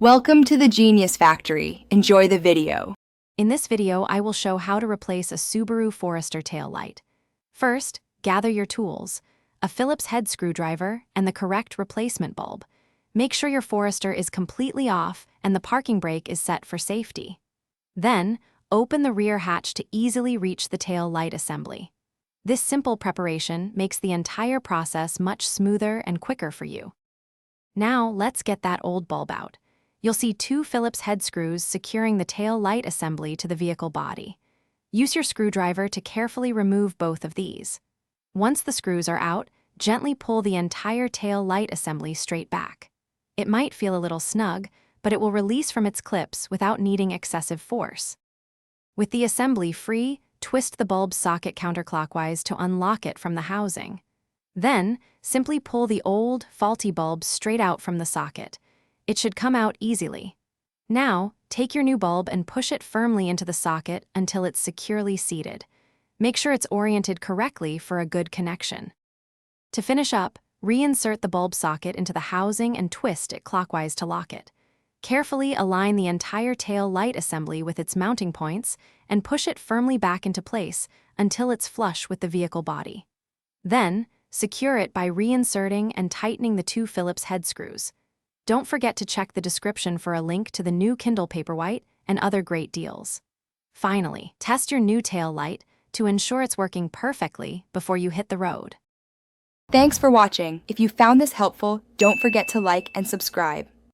Welcome to the Genius Factory. Enjoy the video. In this video, I will show how to replace a Subaru Forester taillight. First, gather your tools, a Phillips head screwdriver, and the correct replacement bulb. Make sure your Forester is completely off and the parking brake is set for safety. Then, open the rear hatch to easily reach the tail light assembly. This simple preparation makes the entire process much smoother and quicker for you. Now, let's get that old bulb out. You'll see two Phillips head screws securing the tail light assembly to the vehicle body. Use your screwdriver to carefully remove both of these. Once the screws are out, gently pull the entire tail light assembly straight back. It might feel a little snug, but it will release from its clips without needing excessive force. With the assembly free, twist the bulb's socket counterclockwise to unlock it from the housing. Then, simply pull the old, faulty bulb straight out from the socket. It should come out easily. Now, take your new bulb and push it firmly into the socket until it's securely seated. Make sure it's oriented correctly for a good connection. To finish up, reinsert the bulb socket into the housing and twist it clockwise to lock it. Carefully align the entire tail light assembly with its mounting points and push it firmly back into place until it's flush with the vehicle body. Then, secure it by reinserting and tightening the two Phillips head screws. Don't forget to check the description for a link to the new Kindle Paperwhite and other great deals. Finally, test your new tail light to ensure it's working perfectly before you hit the road. Thanks for watching. If you found this helpful, don't forget to like and subscribe.